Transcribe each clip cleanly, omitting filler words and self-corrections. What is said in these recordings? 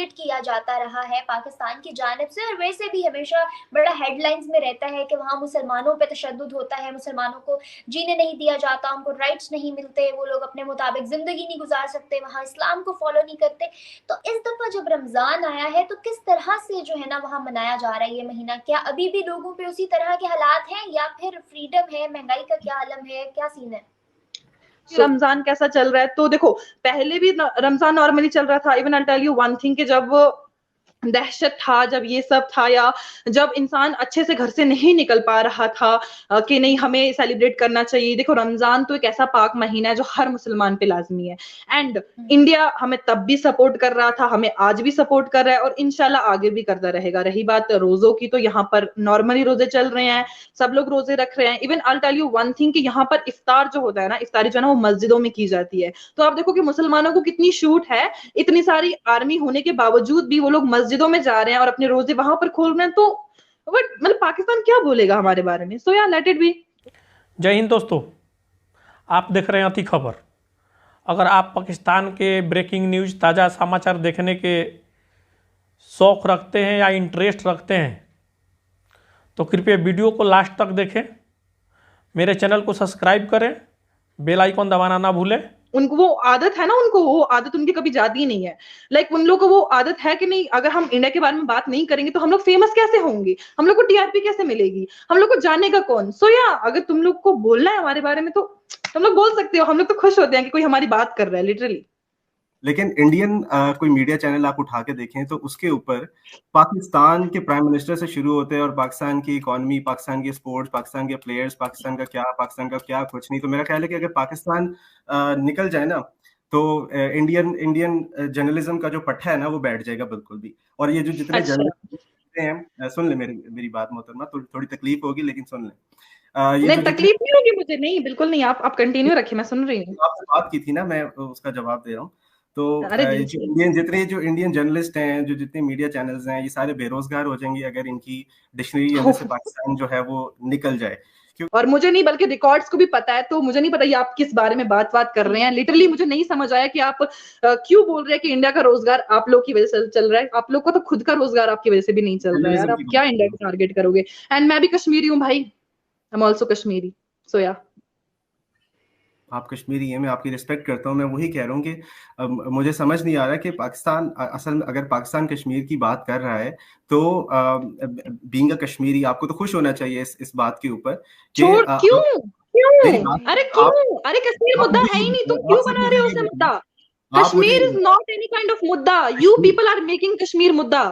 Target किया जाता रहा है पाकिस्तान की जानिब से, और वैसे भी हमेशा बड़ा हेडलाइंस में रहता है कि वहाँ मुसलमानों पे तशद्दुद होता है, मुसलमानों को जीने नहीं दिया जाता, उनको राइट्स नहीं मिलते, वो लोग अपने मुताबिक जिंदगी नहीं गुजार सकते, वहाँ इस्लाम को फॉलो नहीं करते। तो इस दफा जब रमजान आया है तो किस तरह से जो है ना वहाँ मनाया जा रहा है ये महीना? क्या अभी भी लोगों पे उसी तरह के हालात हैं या फिर फ्रीडम है? महंगाई का क्या आलम है, क्या सीन है? रमजान कैसा चल रहा है? तो देखो, पहले भी रमजान नॉर्मली चल रहा था। Even I tell you one thing कि जब दहशत था, जब ये सब था, या जब इंसान अच्छे से घर से नहीं निकल पा रहा था कि नहीं हमें सेलिब्रेट करना चाहिए। देखो, रमजान तो एक ऐसा पाक महीना है जो हर मुसलमान पे लाजमी है। एंड इंडिया हमें तब भी सपोर्ट कर रहा था, हमें आज भी सपोर्ट कर रहा है और इंशाल्लाह आगे भी करता रहेगा। रही बात रोजों की, तो यहाँ पर नॉर्मली रोजे चल रहे हैं, सब लोग रोजे रख रहे हैं। Even I tell you one thing कि यहाँ पर इफ्तार जो होता है ना, इफ्तारी जो है ना, वो मस्जिदों में की जाती है। तो आप देखो कि मुसलमानों को कितनी छूट है, इतनी सारी आर्मी होने के बावजूद भी वो लोग मस्जिदों में जा रहे हैं और अपने रोजे वहां पर खोल रहे हैं। तो मतलब पाकिस्तान क्या बोलेगा हमारे बारे में? सो या लेट इट बी। जय हिंद दोस्तों, आप देख रहे हैं अति खबर। अगर आप पाकिस्तान के ब्रेकिंग न्यूज़, ताज़ा समाचार देखने के शौक़ रखते हैं या इंटरेस्ट रखते हैं तो कृपया वीडियो को लास्ट तक देखें, मेरे चैनल को सब्सक्राइब करें, बेल आइकॉन दबाना ना भूलें। उनको वो आदत है ना, उनको वो आदत उनकी कभी जाती ही नहीं है। लाइक उन लोगों को वो आदत है कि नहीं, अगर हम इंडिया के बारे में बात नहीं करेंगे तो हम लोग फेमस कैसे होंगे, हम लोग को टीआरपी कैसे मिलेगी, हम लोग को जानेगा कौन? सो या अगर तुम लोग को बोलना है हमारे बारे में तो तुम लोग बोल सकते हो। हम लोग तो खुश होते हैं कि कोई हमारी बात कर रहा है, लिटरली। लेकिन इंडियन कोई मीडिया चैनल आप उठा के देखें तो उसके ऊपर पाकिस्तान के प्राइम मिनिस्टर से शुरू होते हैं और पाकिस्तान की इकोनॉमी, पाकिस्तान के स्पोर्ट्स, पाकिस्तान के प्लेयर्स, पाकिस्तान का क्या कुछ नहीं। तो मेरा ख्याल है कि अगर पाकिस्तान निकल जाए ना तो इंडियन इंडियन जर्नलिज्म का जो पट्टा है ना वो बैठ जाएगा बिल्कुल भी। और ये जो जितने जर्नलिस्ट हैं, सुन ले मेरी बात मोहतरमा, थोड़ी तकलीफ होगी लेकिन सुन ले। नहीं, तकलीफ नहीं होगी मुझे, नहीं बिल्कुल नहीं। आप कंटिन्यू रखिए, मैं सुन रही हूँ। आपसे बात की थी ना, मैं उसका जवाब दे रहा हूँ। तो जो इंडियन जर्नलिस्ट हैं, जो जितने मीडिया चैनल्स हैं, ये सारे बेरोजगार हो जाएंगे अगर इनकी डिक्शनरी जैसे पाकिस्तान जो है वो निकल जाए। और मुझे नहीं, बल्कि रिकॉर्ड्स को भी पता है। तो मुझे नहीं पता ये आप किस बारे में बात कर रहे हैं। लिटरली मुझे नहीं समझ आया कि आप क्यों बोल रहे हैं कि इंडिया का रोजगार आप लोग की वजह से चल रहा है। आप लोग को तो खुद का रोजगार आपकी वजह से भी नहीं चल रहा है यार। आप क्या इंडिया को टारगेट करोगे? एंड मैं भी कश्मीरी हूँ भाई, आई एम आल्सो कश्मीरी। सो या आप कश्मीरी हैं, मैं आपकी रिस्पेक्ट करता हूँ। मैं वही कह रहा हूँ कि मुझे समझ नहीं आ रहा कि पाकिस्तान असल में अगर पाकिस्तान कश्मीर की बात कर रहा है तो बीइंग अ कश्मीरी आपको तो खुश होना चाहिए इस बात के ऊपर कि क्यों? अरे कश्मीर मुद्दा है ही नहीं, तुम क्यों बना रहे हो उसे मुद्दा? Kashmir is not any kind of मुद्दा। You people are making Kashmir मुद्दा।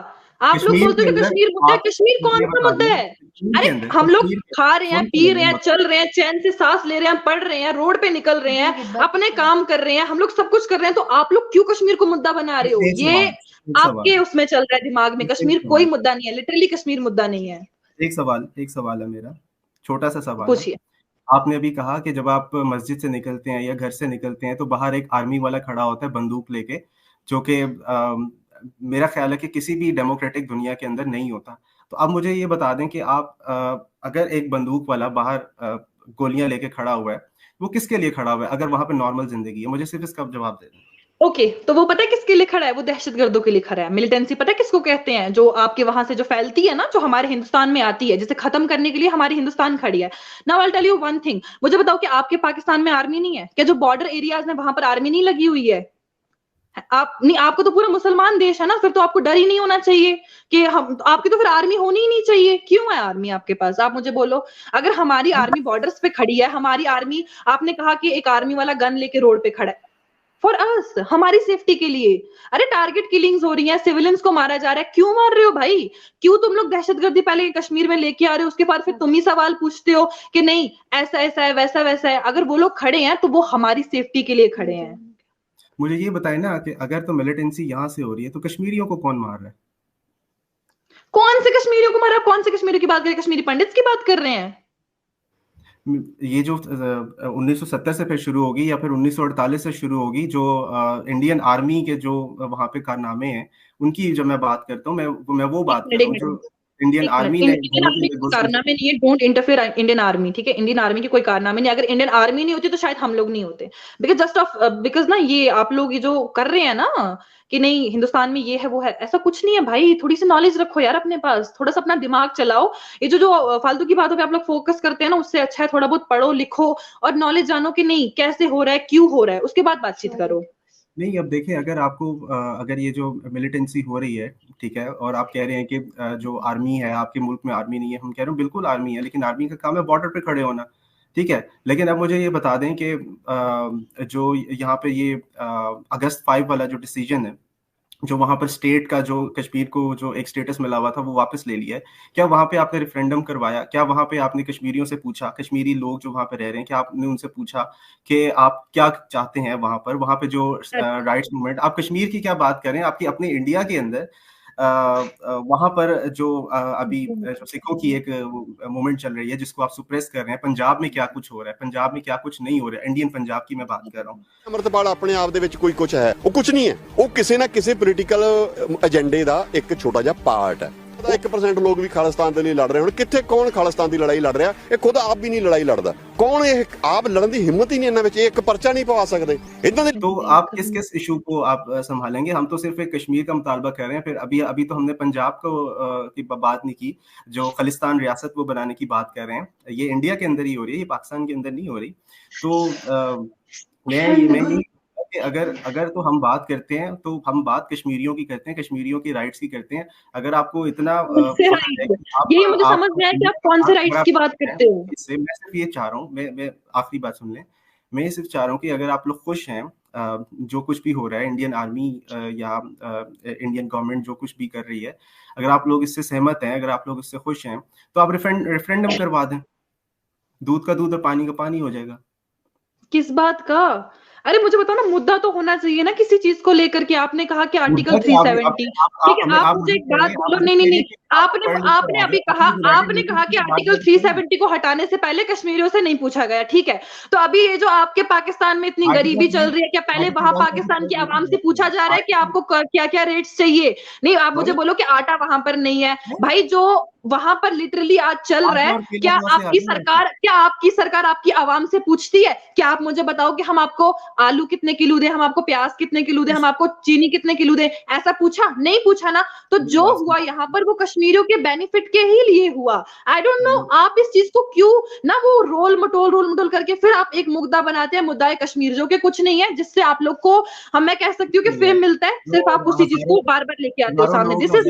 आप लोग बोलते हो कि कश्मीर मुद्दा है। कश्मीर कौन सा मुद्दा है? अरे हम लोग खा रहे हैं, पी रहे हैं, चल रहे हैं, चैन से सांस ले रहे हैं, पढ़ रहे हैं, रोड पे निकल रहे हैं, अपने काम कर रहे हैं, हम लोग सब कुछ कर रहे हैं। तो आप लोग क्यों कश्मीर को मुद्दा बना रहे हो? ये आपके उसमें चल रहा है दिमाग में। कश्मीर कोई मुद्दा नहीं है, लिटरली कश्मीर मुद्दा नहीं है। एक सवाल है मेरा, छोटा सा सवाल। पूछिए। आपने अभी कहा कि जब आप मस्जिद से निकलते हैं या घर से निकलते हैं तो बाहर एक आर्मी वाला खड़ा होता है बंदूक लेके, जो कि मेरा ख्याल है कि किसी भी डेमोक्रेटिक दुनिया के अंदर नहीं होता। तो आप मुझे ये बता दें कि आप अगर एक बंदूक वाला बाहर गोलियां लेके खड़ा हुआ है, वो किसके लिए खड़ा हुआ है अगर वहां पे नॉर्मल जिंदगी है? मुझे सिर्फ इसका जवाब दे दें। ओके, तो वो पता है किसके लिए खड़ा है? वो दहशतगर्दों के लिए खड़ा है। मिलिटेंसी पता है किसको कहते हैं? जो आपके वहां से जो फैलती है ना, जो हमारे हिंदुस्तान में आती है, जिसे खत्म करने के लिए हमारी हिंदुस्तान खड़ी है। Now I tell you one thing, मुझे बताओ कि आपके पाकिस्तान में आर्मी नहीं है क्या? जो बॉर्डर एरियाज में वहां पर आर्मी नहीं लगी हुई है? आप नहीं, आपको तो पूरा मुसलमान देश है ना, फिर तो आपको डर ही नहीं होना चाहिए कि हम, आपकी तो फिर आर्मी होनी ही नहीं चाहिए। क्यों है आर्मी आपके पास? आप मुझे बोलो। अगर हमारी आर्मी बॉर्डर्स पे खड़ी है, हमारी आर्मी, आपने कहा कि एक आर्मी वाला गन लेके रोड पे खड़ा है फॉर अस, हमारी सेफ्टी के लिए। अरे टारगेट किलिंग्स हो रही है, सिविलियंस को मारा जा रहा है, क्यों मार रहे हो भाई? क्यों तुम लोग दहशतगर्दी पहले कश्मीर में लेके आ रहे हो, उसके बाद फिर तुम ही सवाल पूछते हो कि नहीं ऐसा ऐसा है, वैसा वैसा है? अगर वो लोग खड़े हैं तो वो हमारी सेफ्टी के लिए खड़े हैं। मुझे ये बताए ना कि अगर तो मिलिटेंसी यहाँ से हो रही है तो कश्मीरियों को कौन मार रहा है? कौन से कश्मीरियों को मारा? कौन से कश्मीरियों की बात कर रहे हैं? कश्मीरी पंडित्स की बात कर रहे हैं? ये जो 1970 से फिर शुरू होगी या फिर 1948 से शुरू होगी, जो इंडियन आर्मी के जो वहां पे कारनामे हैं, उनकी जब मैं बात करता हूँ, मैं वो बात कर रहा हूँ जो इंडियन एक मिनट, आर्मी ने इंडियन आर्मी के कोई कारनामे नहीं है, डोंट इंटरफेयर इंडियन आर्मी, ठीक है? इंडियन आर्मी के कोई कारनामे नहीं, अगर इंडियन आर्मी नहीं होती तो शायद हम लोग नहीं होते, बिकॉज ना ये आप लोग ये जो कर रहे हैं ना कि नहीं हिंदुस्तान में ये है वो है, ऐसा कुछ नहीं है भाई। थोड़ी सी नॉलेज रखो यार अपने पास, थोड़ा सा अपना दिमाग चलाओ। ये जो फालतू की बातों पे आप लोग फोकस करते हैं ना, उससे अच्छा है थोड़ा बहुत पढ़ो लिखो और नॉलेज जानो कि नहीं कैसे हो रहा है, क्यों हो रहा है, उसके बाद बातचीत करो। नहीं, अब देखिए, अगर आपको अगर ये जो मिलिटेंसी हो रही है, ठीक है, और आप कह रहे हैं कि जो आर्मी है आपके मुल्क में आर्मी नहीं है, हम कह रहे हैं बिल्कुल आर्मी है, लेकिन आर्मी का काम है बॉर्डर पे खड़े होना, ठीक है। लेकिन अब मुझे ये बता दें कि जो यहाँ पे ये अगस्त 5 वाला जो डिसीजन है, जो वहां पर स्टेट का जो कश्मीर को जो एक स्टेटस मिला हुआ था वो वापस ले लिया है, क्या वहां पे आपने रेफरेंडम करवाया? क्या वहां पे आपने कश्मीरियों से पूछा, कश्मीरी लोग जो वहां पे रह रहे हैं, क्या आपने उनसे पूछा कि आप क्या चाहते हैं वहां पे जो राइट्स मूवमेंट, आप कश्मीर की क्या बात करें, आपकी अपने इंडिया के अंदर वहां पर जो अभी जो सिखों की एक मूवमेंट चल रही है जिसको आप सुप्रेस कर रहे हैं, पंजाब में क्या कुछ हो रहा है, पंजाब में क्या कुछ नहीं हो रहा है, इंडियन पंजाब की मैं बात कर रहा हूँ। ਅਮਰਤਪਾਲ ਆਪਣੇ ਆਪ ਦੇ ਵਿੱਚ ਕੋਈ ਕੁਝ ਹੈ, ਉਹ ਕੁਝ ਨਹੀਂ ਹੈ, ਉਹ ਕਿਸੇ ਨਾ ਕਿਸੇ ਪੋਲੀਟੀਕਲ ਏਜੰਡੇ ਦਾ ਇੱਕ ਛੋਟਾ ਜਿਹਾ ਪਾਰਟ ਹੈ। 1% ਲੋਕ ਵੀ ਖਾਲਿਸਤਾਨ ਦੇ ਲਈ ਲੜ ਰਹੇ ਹੁਣ, ਕਿੱਥੇ ਕੌਣ ਖਾਲਿਸਤਾਨ ਦੀ ਲੜਾਈ ਲੜ ਰਿਹਾ? ਇਹ ਖੁਦ ਆਪ ਵੀ ਨਹੀਂ ਲੜਾਈ ਲੜਦਾ, ਕੌਣ ਇਹ ਆਪ ਲੜਨ ਦੀ ਹਿੰਮਤ ਹੀ ਨਹੀਂ ਇਹਨਾਂ ਵਿੱਚ, ਇਹ ਇੱਕ ਪਰਚਾ नहीं पवा सकते इतना दे। तो आप किस किस इशू को आप संभालेंगे? हम तो सिर्फ एक कश्मीर का मुतालबा कर रहे हैं, फिर अभी तो हमने पंजाब को की बात नहीं की, जो खालिस्तान रियासत वो बनाने की बात कर रहे हैं, ये इंडिया के अंदर ही हो रही है, ये पाकिस्तान के अंदर नहीं हो रही। तो मैं कि अगर तो हम बात करते हैं तो हम बात कश्मीरियों की करते हैं, कश्मीरियों की राइट्स की करते हैं। अगर आपको इतना यही मुझे समझ में आया कि आप कौन से राइट्स की बात करते हो। इससे मैं सिर्फ ये चाह रहा हूँ, मैं आखिरी बात सुन लें, मैं ये सिर्फ चाह रहा हूँ कि अगर आप लोग खुश हैं जो कुछ भी हो रहा है, इंडियन आर्मी या इंडियन गवर्नमेंट जो कुछ भी कर रही है, अगर आप लोग इससे सहमत हैं, अगर आप लोग इससे खुश हैं, तो आप रेफरेंडम करवा दें, दूध का दूध और पानी का पानी हो जाएगा। किस बात का? अरे मुझे बताओ ना, मुद्दा तो होना चाहिए ना किसी चीज को लेकर के। आपने कहा कि आर्टिकल 370, ठीक है, आप मुझे एक बात बोलो। नहीं, आपने अभी कहा, आपने कहा कि आर्टिकल 370 को हटाने से पहले कश्मीरियों से नहीं पूछा गया, ठीक है। तो अभी ये जो आपके पाकिस्तान में इतनी गरीबी चल रही है, क्या पहले वहां पाकिस्तान की आवाम से पूछा जा रहा है कि आपको क्या क्या रेट्स चाहिए? नहीं, आप मुझे बोलो कि आटा वहां पर नहीं है भाई, जो वहां पर लिटरली आज चल रहा है, क्या आपकी सरकार आपकी आवाम से पूछती है? क्या आप मुझे बताओ कि हम आपको आलू कितने किलो दें, हम आपको प्याज कितने किलो दें, हम आपको चीनी कितने किलो दें? ऐसा पूछा? नहीं पूछा ना। तो जो हुआ यहाँ पर वो कश्मीरियों के बेनिफिट के ही लिए हुआ। आई डोंट नो आप इस चीज को क्यों ना वो रोल मटोल करके फिर आप एक मुद्दा बनाते हैं, मुद्दा कश्मीर, जो कि कुछ नहीं है, जिससे आप लोग को मैं कह सकती हूँ कि फेम मिलता है, सिर्फ आप उसी चीज को बार बार लेके आते हो सामने। दिस इज,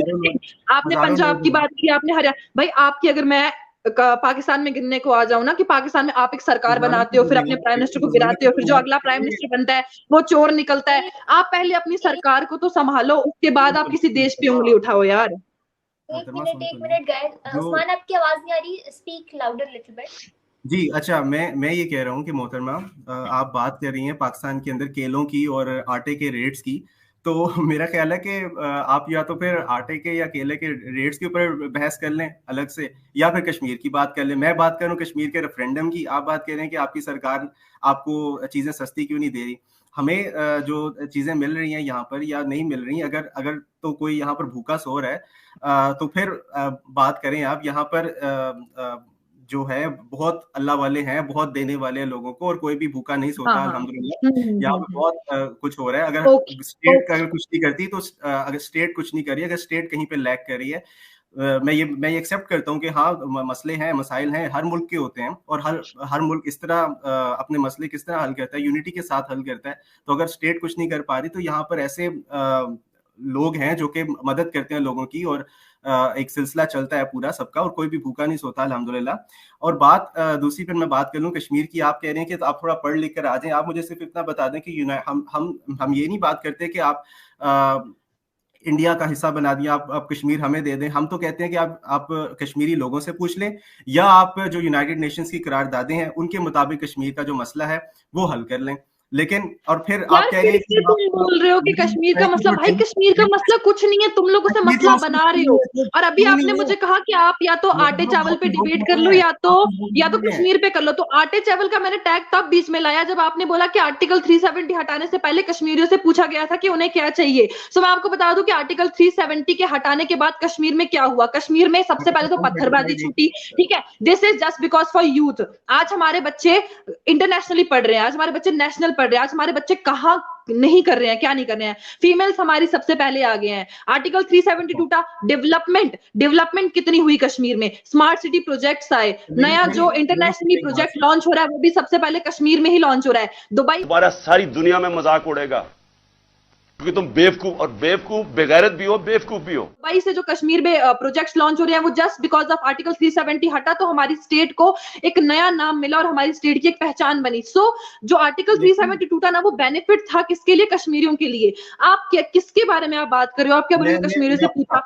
आपने पंजाब की बात की, आपने हरियाणा, भाई आपकी अगर मैं पाकिस्तान में गिनने को आ जाऊं ना, कि पाकिस्तान में आप एक सरकार बनाते हो, फिर अपने प्राइम मिनिस्टर को गिराते हो, फिर जो अगला प्राइम मिनिस्टर बनता है वो चोर निकलता है। आप पहले अपनी सरकार को तो संभालो, उसके बाद आप किसी देश पे उंगली उठाओ यार। एक मिनट गाइस, उस्मान आपकी आवाज नहीं आ रही, स्पीक लाउडर लिटिल बिट। जी, अच्छा, मैं ये कह रहा हूँ कि मोहतरमा, आप बात कर रही हैं पाकिस्तान के अंदर केलों की और आटे के रेट्स की, तो मेरा ख्याल है कि आप या तो फिर आटे के या केले के रेट्स के ऊपर बहस कर लें अलग से, या फिर कश्मीर की बात कर लें। मैं बात कर रहा हूँ कश्मीर के रेफरेंडम की, आप बात कर रहे हैं कि आपकी सरकार आपको चीज़ें सस्ती क्यों नहीं दे रही। हमें जो चीज़ें मिल रही हैं यहाँ पर या नहीं मिल रही, अगर तो कोई यहाँ पर भूखा सो रहा है, तो फिर बात करें आप यहाँ पर जो है बहुत अल्लाह वाले हैं, बहुत देने वाले हैं लोगों को, और कोई भी भूखा नहीं सोता। अल्हम्दुलिल्लाह यहाँ पे बहुत कुछ हो रहा है। अगर स्टेट अगर कुछ नहीं करती, तो अगर स्टेट कुछ नहीं कर रही है, अगर स्टेट कहीं पे लैग कर रही है, मैं ये एक्सेप्ट करता हूँ कि हाँ मसले हैं, मसाइल हैं, हर मुल्क के होते हैं, और हर मुल्क इस तरह अपने मसले किस तरह हल करता है, यूनिटी के साथ हल करता है। तो अगर स्टेट कुछ नहीं कर पा रही, तो यहाँ पर ऐसे लोग हैं जो कि मदद करते हैं लोगों की, और एक सिलसिला चलता है पूरा सबका, और कोई भी भूखा नहीं सोता अल्हम्दुलिल्लाह। और बात दूसरी फिर मैं बात कर लूँ कश्मीर की, आप कह रहे हैं कि तो आप थोड़ा पढ़ लिख कर आ जाएं। आप मुझे सिर्फ इतना बता दें कि हम ये नहीं बात करते कि आप इंडिया का हिस्सा बना दिया, आप कश्मीर हमें दे दें। हम तो कहते हैं कि आप कश्मीरी लोगों से पूछ लें, या आप जो यूनाइटेड नेशंस की करारदादें हैं उनके मुताबिक कश्मीर का जो मसला है वो हल कर लें। लेकिन और फिर यार आप कह फिर रहे हैं से तुम बोल रहे हो कि कश्मीर का मसला, भाई कश्मीर का मसला कुछ नहीं है, तुम लोग उसे मसला बना रहे हो। और अभी आपने मुझे कहा कि आप या तो आटे चावल पे डिबेट कर लो या तो कश्मीर पे कर लो। तो आटे चावल का मैंने टैग तब बीच में लाया जब आपने बोला कि आर्टिकल 370 हटाने से पहले कश्मीरियों से पूछा गया था कि उन्हें क्या चाहिए। सो मैं आपको बता दूं कि आर्टिकल 370 के हटाने के बाद कश्मीर में क्या हुआ। कश्मीर में सबसे पहले तो पत्थरबाजी छूटी, ठीक है, this is just because for youth. आज हमारे बच्चे इंटरनेशनली पढ़ रहे हैं, आज हमारे बच्चे नेशनल पढ़ रहे हैं, आज हमारे बच्चे कहाँ नहीं कर रहे हैं, क्या नहीं कर रहे हैं। फीमेल्स हमारी सबसे पहले आ गए हैं। आर्टिकल 370 टूटा। डेवलपमेंट कितनी हुई कश्मीर में, स्मार्ट सिटी प्रोजेक्ट्स आए, नया जो इंटरनेशनली प्रोजेक्ट लॉन्च हो रहा है वो भी सबसे पहले कश्मीर में ही लॉन्च हो रहा है। दुबई तुम्हारा सारी दुनिया में मजाक उड़ेगा क्योंकि तुम बेवकूफ, और बेवकूफ बेगैरत भी हो, बेवकूफ भी हो। दुबई से जो कश्मीर में प्रोजेक्ट्स लॉन्च हो रहे हैं वो जस्ट बिकॉज ऑफ आर्टिकल 370 हटा तो हमारी स्टेट को एक नया नाम मिला और हमारी स्टेट की एक पहचान बनी। सो जो आर्टिकल 370 टूटा ना वो बेनिफिट था किसके लिए, कश्मीरियों के लिए। आप क्या किसके बारे में आप बात कर रहे हो, आप क्या बोल रहे हो कश्मीरियों से पूछा।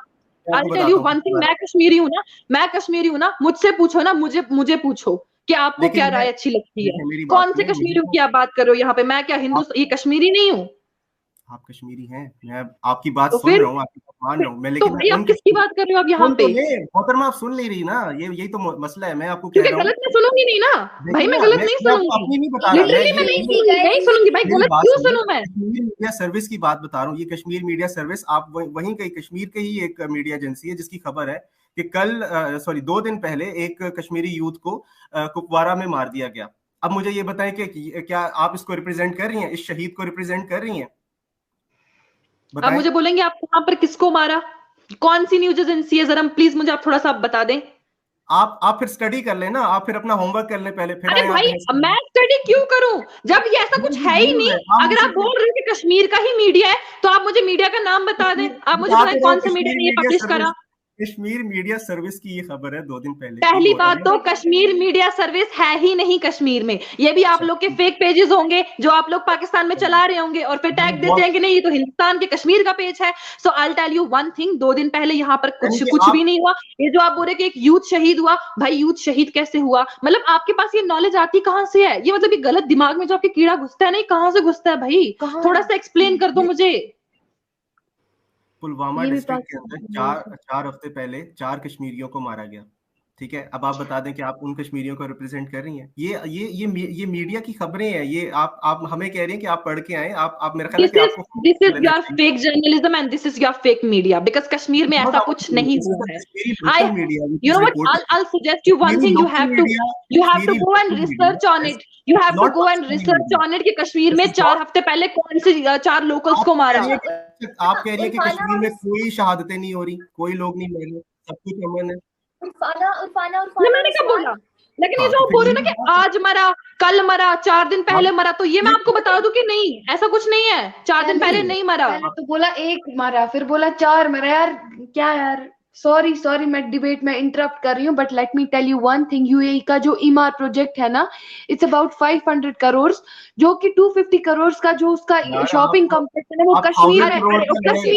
I tell you one thing, मैं कश्मीरी हूँ ना, मुझसे पूछो ना, मुझे पूछो कि आपको क्या राय अच्छी लगती है। कौन से कश्मीरियों की आप बात कर रहे हो यहाँ पे, मैं क्या हिंदू ये कश्मीरी नहीं हूँ। आप कश्मीरी हैं, मैं आपकी बात तो सुन रहा हूँ, आपकी बात मान रहा हूँ मैं, तो लेकिन भाई आप किसकी बात कर रहे हो आप यहाँ पे। मोहतरमा आप सुन नहीं रही ना, यही तो मसला है। मैं आपको कह क्योंकि रहा हूँ गलत मैं सुनूंगी नहीं ना भाई, मैं गलत नहीं सुनूंगी, अपनी नहीं बता रहा, लिटरली मैं नहीं सुनूंगी भाई, गलत क्यों सुनूं मैं। कश्मीर मीडिया सर्विस की बात बता रहा हूँ। ये कश्मीर मीडिया सर्विस, आप वहीं कहीं कश्मीर के ही एक मीडिया एजेंसी है जिसकी खबर है कि कल 2 दिन पहले एक कश्मीरी यूथ को कुपवारा में मार दिया गया। अब मुझे ये बताएं कि क्या आप इसको रिप्रेजेंट कर रही हैं, इस शहीद को रिप्रेजेंट कर रही हैं? आप मुझे बोलेंगे आप वहां पर किसको मारा, कौन सी न्यूज एजेंसी है, जरा प्लीज मुझे आप थोड़ा सा बता दें। आप फिर स्टडी कर लेना, आप फिर अपना होमवर्क कर ले पहले, फिर अरे भाई मैं स्टडी क्यों करूं जब ये ऐसा कुछ है ही नहीं। अगर आप बोल रहे हो कि कश्मीर का ही मीडिया है तो आप मुझे मीडिया का नाम बता दें, आप मुझे बताएं कौन से मीडिया ने ये पब्लिश करा। कश्मीर मीडिया सर्विस की ये खबर है 2 दिन पहले। पहली बात तो कश्मीर मीडिया सर्विस है ही नहीं कश्मीर में, ये भी आप लोग के फेक पेजेस होंगे जो आप लोग पाकिस्तान में चला रहे होंगे और फिर टैग देते हैं कि नहीं ये तो हिंदुस्तान के कश्मीर का पेज है। So I tell you one thing, 2 दिन पहले यहाँ पर कुछ भी नहीं हुआ। ये जो आप बोल रहे कि एक यूथ शहीद हुआ, भाई यूथ शहीद कैसे हुआ, मतलब आपके पास ये नॉलेज आती कहाँ से है, ये मतलब ये गलत दिमाग में जो आपके कीड़ा घुसता है ना, कहाँ से घुसता है भाई, थोड़ा सा एक्सप्लेन कर दो मुझे। पुलवामा डिस्ट्रिक्ट के अंदर 4 हफ्ते पहले 4 कश्मीरियों को मारा गया, ठीक है। अब आप बता दें कि आप उन कश्मीरियों को रिप्रेजेंट कर रही हैं। ये मीडिया की खबरें हैं, ये आप हमें कह रही हैं कि आप पढ़ के आए, आप मेरा ख्याल है कि आपको this is your fake journalism and this is your fake media because Kashmir में ऐसा कुछ नहीं हुआ है। You know what, I'll suggest you one thing, you have to go and research on it, you have to go and research on it कि कश्मीर में 4 हफ्ते पहले कौन से 4 लोकल्स को मारा। आप कह रही है कि कश्मीर में कोई शहादतें नहीं हो रही, कोई लोग नहीं मर रहे, सब कुछ अमन है। उरफाना मैंने कब बोला, लेकिन ये जो बोल रहे ना कि आज मरा, कल मरा, 4 दिन पहले मरा, तो ये मैं आपको बता दूं कि नहीं, ऐसा कुछ नहीं है, 4 दिन पहले नहीं मरा। तो बोला 1 मरा, फिर बोला 4 मरा। यार क्या यार, सॉरी मैं डिबेट में इंटरप्ट कर रही हूँ, but let me tell you one thing, UAE का जो ईमार प्रोजेक्ट है ना, इट्स अबाउट 500 करोड़, जो कि 250 करोड़ का जो उसका शॉपिंग कॉम्प्लेक्स है वो कश्मीर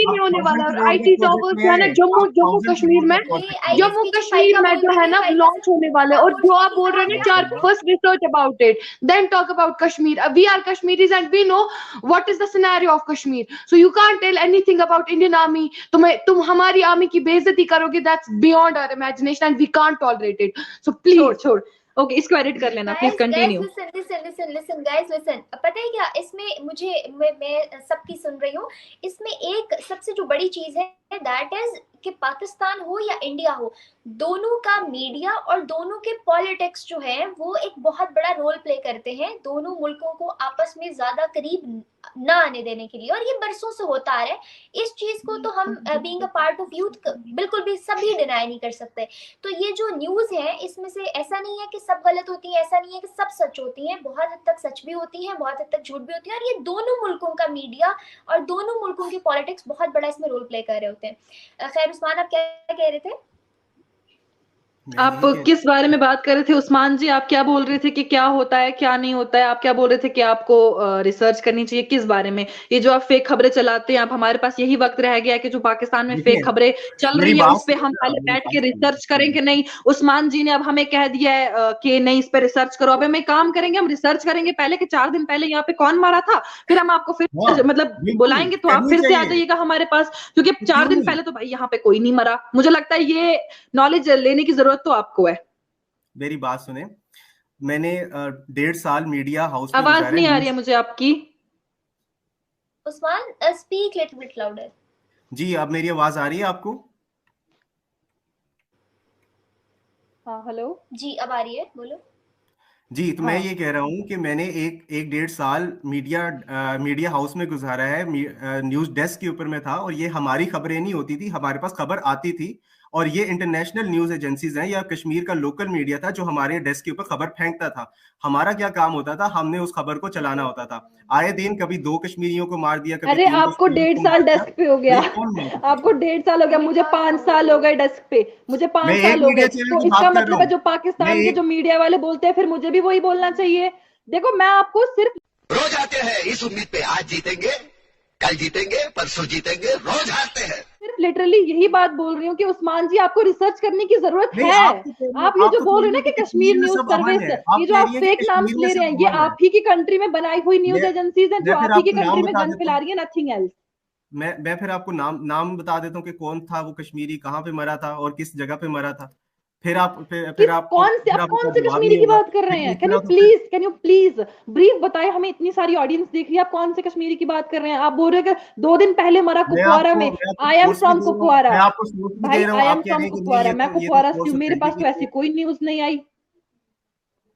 में होने वाला है। आईटी टॉवर्स जो है ना जम्मू कश्मीर में जो है ना लॉन्च होने वाला है। और जो आप बोल रहे हैं ना, first research about it, then talk about Kashmir. We are Kashmiris and we know what is the scenario of Kashmir, so you can't tell anything about Indian army. तुम हमारी आर्मी की बेइज्जती करोगे, that's beyond our imagination and we can't tolerate it. So please छोड़ okay, इसको edit कर लेना please, continue. Listen guys, listen. पता है क्या इसमें मुझे, मैं सबकी सुन रही हूँ, इसमें एक सबसे जो बड़ी चीज है दैट इज कि पाकिस्तान हो या इंडिया हो, दोनों का मीडिया और दोनों के पॉलिटिक्स जो है वो एक बहुत बड़ा रोल प्ले करते हैं दोनों मुल्कों को आपस में ज्यादा करीब ना आने देने के लिए, और ये बरसों से होता आ रहा है। इस चीज को तो हम being a part of youth बिल्कुल भी सभी डिनाई नहीं कर सकते। तो ये जो न्यूज है इसमें से ऐसा नहीं है कि सब गलत होती है, ऐसा नहीं है कि सब सच होती है, बहुत हद तक सच भी होती है, बहुत हद तक झूठ भी होती है, और ये दोनों मुल्कों का मीडिया और दोनों मुल्कों की पॉलिटिक्स बहुत बड़ा इसमें रोल प्ले कर रहे होते हैं। खैर उस्मान, आप क्या कह रहे थे? मैं आप यही कह किस बारे में बात कर रहे थे उस्मान जी? आप क्या बोल रहे थे कि क्या होता है क्या नहीं होता है? आप क्या बोल रहे थे कि आपको रिसर्च करनी चाहिए किस बारे में? ये जो आप फेक खबरें चलाते हैं, आप हमारे पास यही वक्त रह गया है कि जो पाकिस्तान में देखिए फेक खबरें चल मेरी रही है बात उस पे हम सुनिए ना, पहले मेरी बैठ बात के रिसर्च करें कि नहीं? उस्मान जी ने अब हमें कह दिया है कि नहीं इस पे रिसर्च करो। अब हम एक काम करेंगे, हम रिसर्च करेंगे पहले कि 4 दिन पहले यहाँ पे कौन मारा था, फिर हम आपको हाँ फिर मतलब बिल्कुल बुलाएंगे तो आप करनी फिर से आ चाहिए, जाइएगा हमारे पास, क्योंकि 4 क्यों दिन नहीं। पहले तो भाई यहाँ पे कोई नहीं मरा। मुझे लगता है ये नॉलेज लेने की जरूरत तो आपको है। मेरी बात सुने, मैंने 1.5 साल मीडिया हाउस में आवाज गुजारे नहीं आ रही है न्यूज। मुझे आपकी। Usman, speak little bit louder. जी अब मेरी आवाज आ रही है आपको? हाँ हेलो। जी अब आ रही है, बोलो। जी तो मैं हाँ ये कह रहा हूँ कि मैंने एक एक 1.5 साल मीडिया हाउस में गुजारा है, न्यूज डेस्क के ऊपर में था, और ये हमारी खबरें नहीं होती थी, हमारे पास खबर आती थी। और ये इंटरनेशनल न्यूज एजेंसीज हैं या कश्मीर का लोकल मीडिया था जो हमारे डेस्क के ऊपर खबर फेंकता था। हमारा क्या काम होता था, हमने उस खबर को चलाना होता था। आए दिन कभी 2 कश्मीरियों को मार दिया, कभी अरे 3 आपको कश्मीरियों डेढ़ को मार साल दिया। डेस्क पे हो तो गया। ये कौन मारता था? आपको 1.5 साल हो गया, मुझे 5 साल हो गए डेस्क पे, मुझे मैं 5 साल एक हो मीडिया गए। चैनल तो की इसका बात कर रहा मतलब है हूँ। जो मैं पाकिस्तान के जो एक मीडिया वाले बोलते हैं फिर मुझे भी वही बोलना चाहिए। देखो मैं आपको सिर्फ रोज आते हैं इस उम्मीद पे आज जीतेंगे, कल जीतेंगे, परसों जीतेंगे, रोज हारते हैं। लिटरली यही बात बोल रही हूँ कि उस्मान जी आपको रिसर्च करने की जरूरत नहीं, है। आप तो कह रही आप ये आप जो तो बोल कह रहे रही हो ना है कि कि कश्मीर कश्मीर में न्यूज सब सर्विस, अमन है, आप ये जो कह आप रही है कि फेक नाम कश्मीर में ले रहे सब हैं, ये अमन है। आप ही की कंट्री में बनाई हुई न्यूज मैं एजेंसीज हैं जो मैं फिर आप ही की आपको नाम कंट्री में बता गन देता फैला हूँ। रही है, नथिंग एल्स। मैं फिर आपको नाम बता देता हूँ कि कौन था वो कश्मीरी, कहाँ पे मरा था और किस जगह पे मरा था। किस कौन से, फिर आप आपको कौन कोई से जवाब कश्मीरी नहीं की होगा। बात कर रहे लेकिन हैं? इतना तो फिर कैन यू प्लीज ब्रीफ बताएं हमें, इतनी सारी ऑडियंस देख रही है, आप कौन से कश्मीरी की बात कर रहे हैं? आप बोल रहे हैं कि 2 दिन पहले मरा कुपवारा में। मैं आपको आई एम सोर्स भी फ्रॉम दे रहा हूँ, कुपवारा। मैं आपको सोर्स भी दे भाई रहा हूँ, आई एम आप कह फ्रॉम रहे हैं कि नहीं कुपवारा, मैं ये तो कुपवारा से सोर्स हूँ, मेरे पास ऑथेंटिक तो नहीं ऐसी है। कोई न्यूज नहीं आई।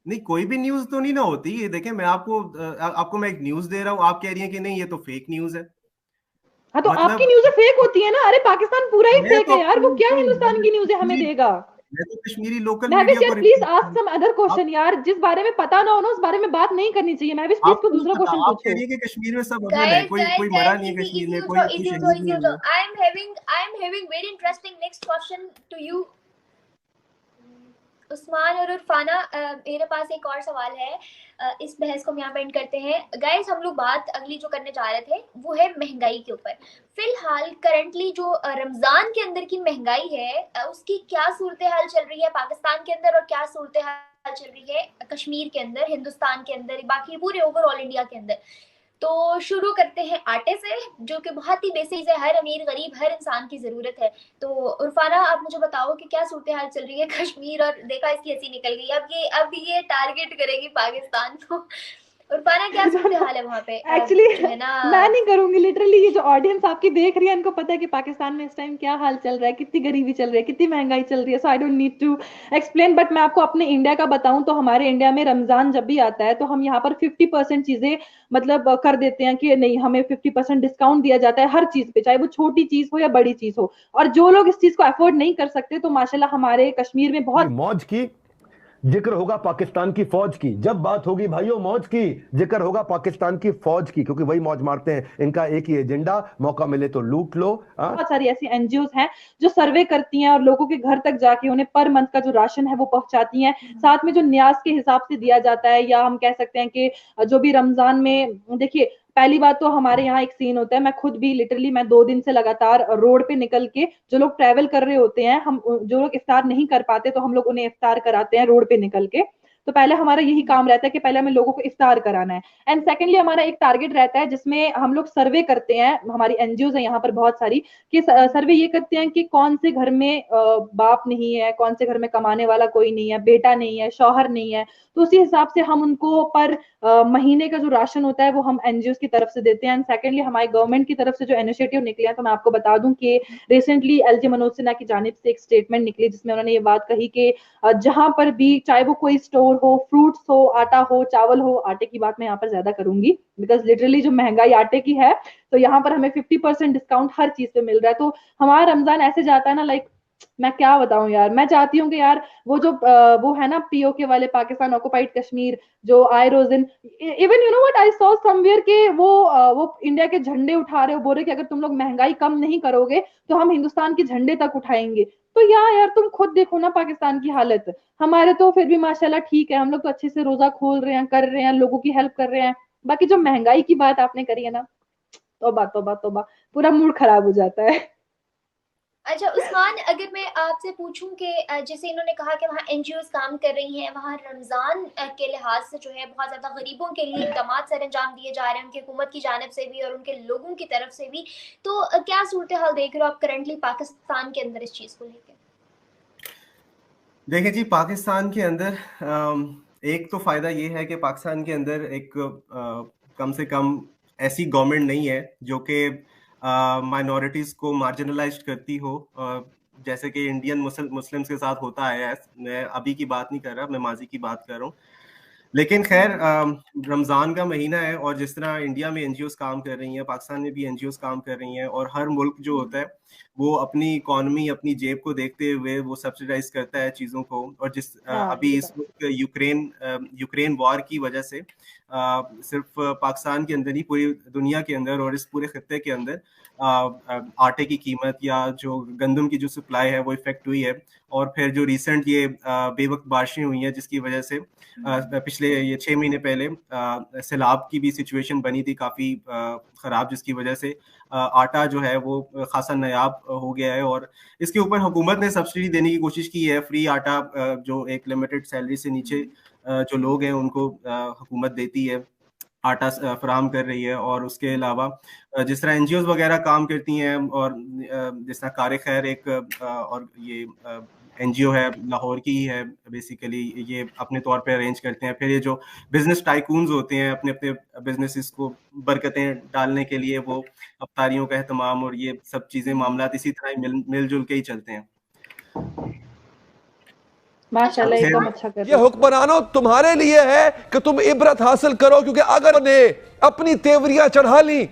नहीं कोई भी न्यूज तो नहीं ना होती ये। देखें मैं आपको मैं एक न्यूज दे रहा हूँ, आप कह रही हैं कि नहीं ये तो फेक न्यूज है। हाँ तो आपकी मतलब न्यूज़ें फेक होती है ना? अरे पाकिस्तान पूरा ही मैं फेक तो है यार, अपनी वो क्या मैं हिंदुस्तान की न्यूज़ें हमें कश्मीरी देगा? मैं तो कश्मीरी लोकल महविश मीडिया को यार please report. Ask some other आप क्वेश्चन यार, जिस बारे में पता ना हो ना उस बारे में बात नहीं करनी चाहिए। महविश प्लीज कोई आपको नहीं दूसरा पता, क्वेश्चन आप कह पूछो। रही है कि कश्मीर में सब अमन है, गाइस कोई गाइस कोई मरा गाइस, नहीं है इजी कश्मीर इजी में, हो कोई जाओ, कोई इजी हो जाओ, शहीद इजी नहीं हो हुए। जाओ। I am having very interesting next question to you Usman और उरफाना। मेरे पास एक और सवाल है। इस बहस को हम यहाँ पे एंड करते हैं। गाइस हम लोग बात अगली जो करने जा रहे थे वो है महंगाई के ऊपर। फिलहाल करंटली जो रमजान के अंदर की महंगाई है, उसकी क्या सूरत हाल चल रही है पाकिस्तान के अंदर और क्या सूरत हाल चल रही है कश्मीर के अंदर, हिंदुस्तान के अंदर, बाकी पूरे ओवरऑल इंडिया के अंदर। तो शुरू करते हैं आटे से, जो कि बहुत ही बेसिक है, हर अमीर गरीब हर इंसान की जरूरत है। तो उरफाना आप मुझे बताओ कि क्या सूरत हाल चल रही है कश्मीर, और देखा इसकी हंसी निकल गई, अब ये टारगेट करेगी पाकिस्तान को। उरफाना क्या सूरत हाल है वहां पे? एक्चुअली जो है ना, मैं नहीं करूंगी। लिटरली ये जो ऑडियंस आपकी देख रही है इनको पता है कि पाकिस्तान में इस टाइम क्या हाल चल रहा है, कितनी गरीबी चल रही है, कितनी महंगाई चल रही है। So I don't need to explain. But मैं आपको अपने इंडिया का बताऊं तो हमारे इंडिया में रमजान जब भी आता है तो हम यहाँ पर 50% चीजें मतलब कर देते हैं कि नहीं, हमें 50% डिस्काउंट दिया जाता है हर चीज पे, चाहे वो छोटी चीज हो या बड़ी चीज हो। और जो लोग इस चीज को अफोर्ड नहीं कर सकते तो माशाल्लाह हमारे कश्मीर में बहुत मौज की जिक्र होगा पाकिस्तान की फौज की। जब बात होगी भाइयों मौज की, जिक्र होगा पाकिस्तान की फौज की, क्योंकि वही मौज मारते हैं। इनका एक ही एजेंडा, मौका मिले तो लूट लो। बहुत सारी ऐसी एनजीओ हैं जो सर्वे करती हैं और लोगों के घर तक जाके उन्हें पर मंथ का जो राशन है वो पहुंचाती हैं, साथ में जो न्याज के हिसाब से दिया जाता है, या हम कह सकते हैं कि जो भी रमजान में देखिए, पहली बात तो हमारे यहाँ एक सीन होता है, मैं खुद भी लिटरली मैं 2 दिन से लगातार रोड पे निकल के, जो लोग ट्रैवल कर रहे होते हैं, हम जो लोग इफ्तार नहीं कर पाते तो हम लोग उन्हें इफ्तार कराते हैं रोड पे निकल के। तो पहले हमारा यही काम रहता है कि पहले हमें लोगों को इफ्तार कराना है। एंड सेकेंडली हमारा एक टारगेट रहता है जिसमें हम लोग सर्वे करते हैं, हमारी एनजीओ है यहाँ पर बहुत सारी, कि सर्वे ये करते हैं कि कौन से घर में बाप नहीं है, कौन से घर में कमाने वाला कोई नहीं है, बेटा नहीं है, शौहर नहीं है। तो उसी हिसाब से हम उनको पर महीने का जो राशन होता है वो हम एनजीओ की तरफ से देते हैं। एंड सेकेंडली हमारी गवर्नमेंट की तरफ से जो इनिशिएटिव निकले हैं, तो मैं आपको बता दूं कि रिसेंटली एलजी मनोज सिन्हा की जानिब से एक स्टेटमेंट निकली जिसमें उन्होंने ये बात कही कि जहां पर भी, चाहे वो कोई स्टोर हो, फ्रूट्स हो, आटा हो, चावल हो, आटे की बात मैं यहाँ पर ज्यादा करूंगी बिकॉज लिटरली जो महंगाई आटे की है, तो यहाँ पर हमें 50% डिस्काउंट हर चीज पे मिल रहा है। तो हमारा रमजान ऐसे जाता है ना, लाइक मैं क्या बताऊं यार, मैं चाहती हूँ कि यार वो जो वो है ना पीओके वाले, पाकिस्तान ऑक्युपाइड कश्मीर, जो आए रोज दिन, even you know what I saw somewhere के वो इंडिया के झंडे उठा रहे हो, बोल रहे कि अगर तुम लोग महंगाई कम नहीं करोगे तो हम हिंदुस्तान के झंडे तक उठाएंगे। तो यार तुम खुद देखो ना पाकिस्तान की हालत। हमारे तो फिर भी माशाल्लाह ठीक है, हम लोग तो अच्छे से रोजा खोल रहे हैं, कर रहे हैं, लोगों की हेल्प कर रहे हैं। बाकी जो महंगाई की बात आपने करी है ना, तौबा तौबा तौबा, पूरा मूड खराब हो जाता है। अच्छा उस्मान, अगर मैं आपसे पूछूं कि जैसे इन्होंने कहा कि वहाँ एनजीओज काम कर रही हैं, वहाँ रमज़ान के लिहाज से जो है बहुत ज़्यादा गरीबों के लिए इक़दाम सर अंजाम दिए जा रहे हैं, उनकी हुकूमत की जानिब से भी और उनके लोगों की तरफ से भी, तो क्या सूरत हाल देख रहे हो आप करंटली पाकिस्तान के अंदर इस चीज़ को लेकर? देखिए जी, पाकिस्तान के अंदर एक तो फायदा ये है कि पाकिस्तान के अंदर एक कम से कम ऐसी गवर्नमेंट नहीं है जो कि माइनॉरिटीज को मार्जिनलाइज करती हो, जैसे कि इंडियन मुस्लिम्स के साथ होता है। मैं अभी की बात नहीं कर रहा, मैं माजी की बात कर रहा हूँ। लेकिन खैर, रमज़ान का महीना है और जिस तरह इंडिया में एनजीओज काम कर रही हैं, पाकिस्तान में भी एनजीओज काम कर रही हैं, और हर मुल्क जो होता है वो अपनी इकोनॉमी, अपनी जेब को देखते हुए वो सब्सिडाइज करता है चीज़ों को। और जिस अभी इस वक्त यूक्रेन वॉर की वजह से सिर्फ पाकिस्तान के अंदर ही, पूरी दुनिया के अंदर और इस पूरे खत्ते के अंदर आटे की कीमत या जो गंदम की जो सप्लाई है वो इफेक्ट हुई है। और फिर जो रिसेंट ये बेवक्त बारिशें हुई हैं जिसकी वजह से पिछले ये 6 महीने पहले सैलाब की भी सिचुएशन बनी थी काफ़ी ख़राब, जिसकी वजह से आटा जो है वो खासा नायाब हो गया है। और इसके ऊपर हुकूमत ने सब्सिडी देने की कोशिश की है, फ्री आटा जो एक लिमिटेड सैलरी से नीचे जो लोग हैं उनको हुकूमत देती है, आटा फराहम कर रही है। और उसके अलावा जिस तरह एनजीओज वगैरह काम करती हैं, और जिस तरह कार खैर एक और ये एनजीओ है, लाहौर की ही है बेसिकली, ये अपने तौर पे अरेंज करते हैं। फिर ये जो बिजनेस टाइकून्स होते हैं, अपने अपने बिजनेसेस को बरकतें डालने के लिए वो अफ्तारियों का एहतमाम और ये सब चीज़ें, मामलात इसी तरह मिलजुल के ही चलते हैं। माशाल्लाह एकदम अच्छा कर रहे ये हुक्मरानों तुम्हारे लिए है कि तुम इबरत हासिल करो, क्योंकि अगर ने अपनी तेवरियां चढ़ा ली,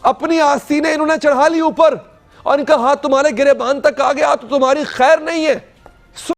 अपनी आस्तीनें इन्होंने चढ़ा ली ऊपर और इनका हाथ तुम्हारे गिरेबान तक आ गया तो तुम्हारी खैर नहीं है।